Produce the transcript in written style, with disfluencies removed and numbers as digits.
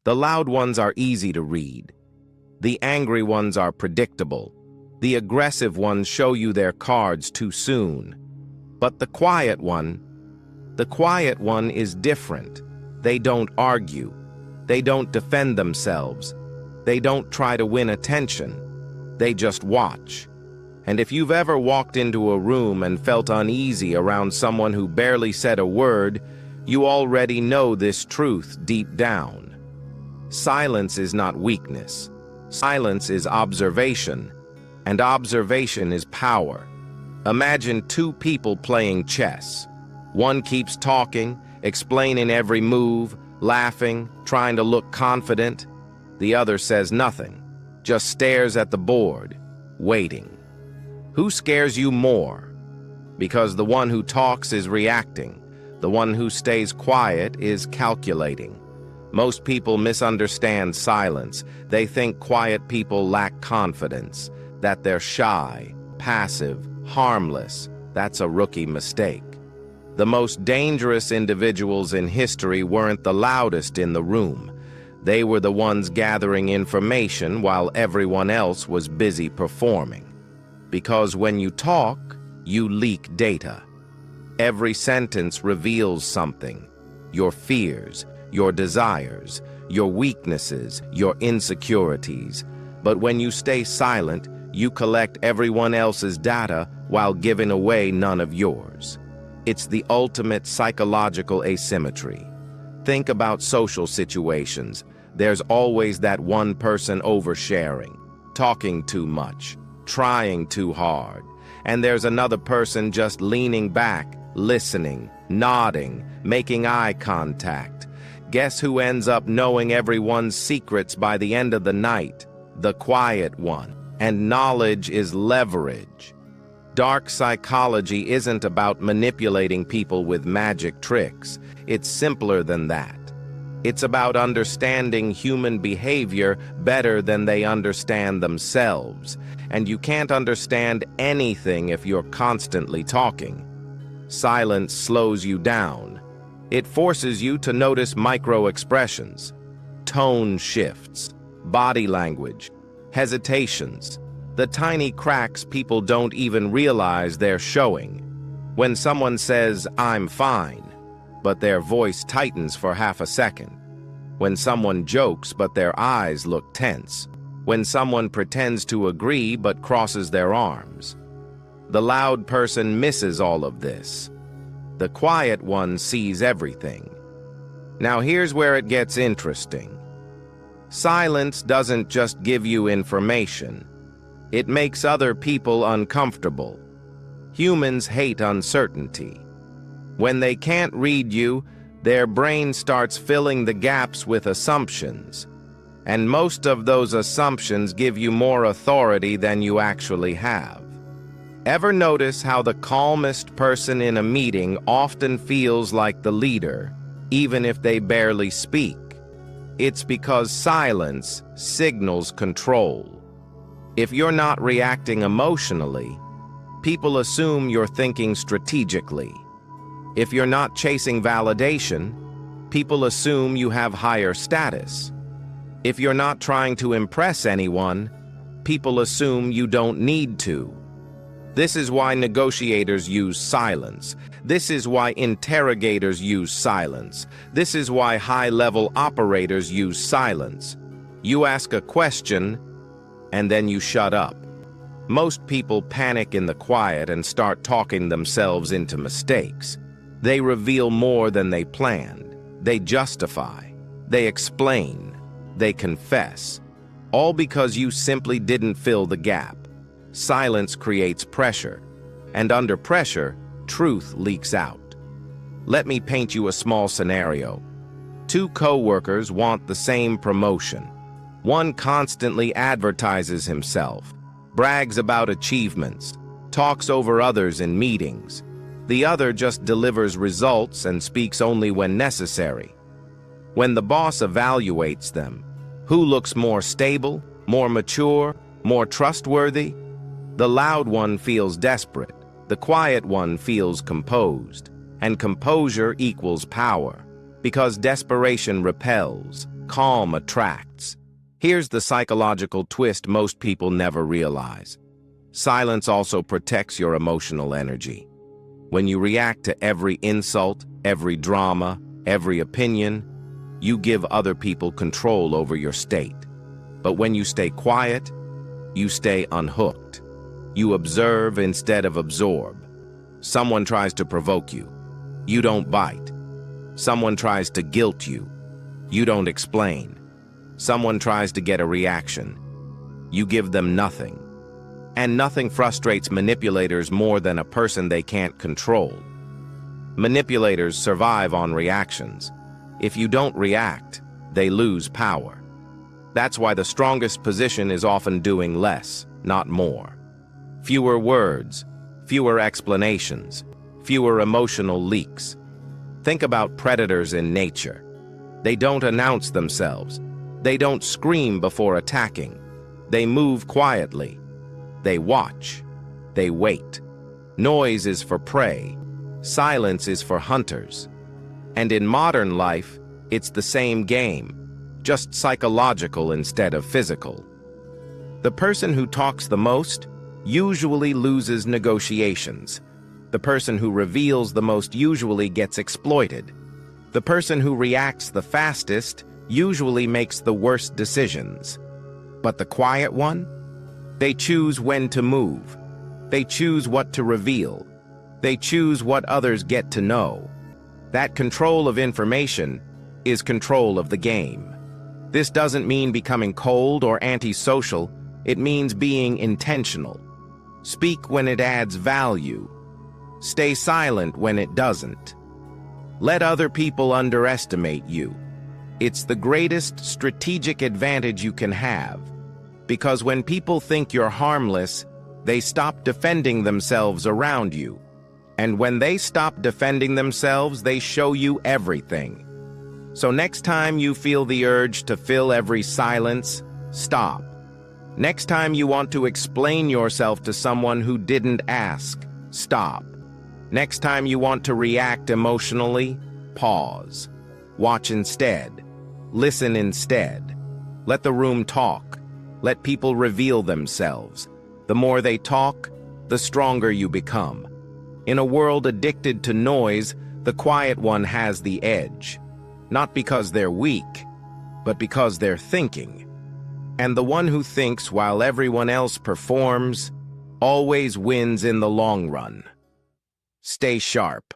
The loud ones are easy to read. The angry ones are predictable. The aggressive ones show you their cards too soon. But the quiet one is different. They don't argue. They don't defend themselves. They don't try to win attention. They just watch. And if you've ever walked into a room and felt uneasy around someone who barely said a word, you already know this truth deep down. Silence is not weakness. Silence is observation, and observation is power. Imagine two people playing chess. One keeps talking, explaining every move, laughing, trying to look confident. The other says nothing, just stares at the board, waiting. Who scares you more? Because the one who talks is reacting. The one who stays quiet is calculating. Most people misunderstand silence. They think quiet people lack confidence, that they're shy, passive, harmless. That's a rookie mistake. The most dangerous individuals in history weren't the loudest in the room. They were the ones gathering information while everyone else was busy performing. Because when you talk, you leak data. Every sentence reveals something: your fears, your desires, your weaknesses, your insecurities. But when you stay silent, you collect everyone else's data while giving away none of yours. It's the ultimate psychological asymmetry. Think about social situations. There's always that one person oversharing, talking too much, trying too hard. And there's another person just leaning back, listening, nodding, making eye contact. Guess who ends up knowing everyone's secrets by the end of the night? The quiet one. And knowledge is leverage. Dark psychology isn't about manipulating people with magic tricks. It's simpler than that. It's about understanding human behavior better than they understand themselves. And you can't understand anything if you're constantly talking. Silence slows you down. It forces you to notice micro-expressions, tone shifts, body language, hesitations, the tiny cracks people don't even realize they're showing. When someone says, "I'm fine," but their voice tightens for half a second. When someone jokes but their eyes look tense. When someone pretends to agree but crosses their arms. The loud person misses all of this. The quiet one sees everything. Now here's where it gets interesting. Silence doesn't just give you information. It makes other people uncomfortable. Humans hate uncertainty. When they can't read you, their brain starts filling the gaps with assumptions. And most of those assumptions give you more authority than you actually have. Ever notice how the calmest person in a meeting often feels like the leader, even if they barely speak? It's because silence signals control. If you're not reacting emotionally, people assume you're thinking strategically. If you're not chasing validation, people assume you have higher status. If you're not trying to impress anyone, people assume you don't need to. This is why negotiators use silence. This is why interrogators use silence. This is why high-level operators use silence. You ask a question, and then you shut up. Most people panic in the quiet and start talking themselves into mistakes. They reveal more than they planned. They justify. They explain. They confess. All because you simply didn't fill the gap. Silence creates pressure, and under pressure, truth leaks out. Let me paint you a small scenario. Two co-workers want the same promotion. One constantly advertises himself, brags about achievements, talks over others in meetings. The other just delivers results and speaks only when necessary. When the boss evaluates them, who looks more stable, more mature, more trustworthy? The loud one feels desperate. The quiet one feels composed. And composure equals power. Because desperation repels. calm attracts. Here's the psychological twist most people never realize. Silence also protects your emotional energy. When you react to every insult, every drama, every opinion, you give other people control over your state. But when you stay quiet, you stay unhooked. You observe instead of absorb. Someone tries to provoke you. You don't bite. Someone tries to guilt you. You don't explain. Someone tries to get a reaction. You give them nothing. And nothing frustrates manipulators more than a person they can't control. Manipulators survive on reactions. If you don't react, they lose power. That's why the strongest position is often doing less, not more. Fewer words, fewer explanations, fewer emotional leaks. Think about predators in nature. They don't announce themselves. They don't scream before attacking. They move quietly. They watch. They wait. Noise is for prey. Silence is for hunters. And in modern life, it's the same game, just psychological instead of physical. The person who talks the most usually loses negotiations. The person who reveals the most usually gets exploited. The person who reacts the fastest usually makes the worst decisions. But the quiet one? They choose when to move. They choose what to reveal. They choose what others get to know. That control of information is control of the game. This doesn't mean becoming cold or antisocial. It means being intentional. Speak when it adds value. Stay silent when it doesn't. Let other people underestimate you. It's the greatest strategic advantage you can have. Because when people think you're harmless, they stop defending themselves around you. And when they stop defending themselves, they show you everything. So next time you feel the urge to fill every silence, stop. Next time you want to explain yourself to someone who didn't ask, stop. Next time you want to react emotionally, pause. Watch instead. Listen instead. Let the room talk. Let people reveal themselves. The more they talk, the stronger you become. In a world addicted to noise, the quiet one has the edge. Not because they're weak, but because they're thinking. And the one who thinks while everyone else performs always wins in the long run. Stay sharp.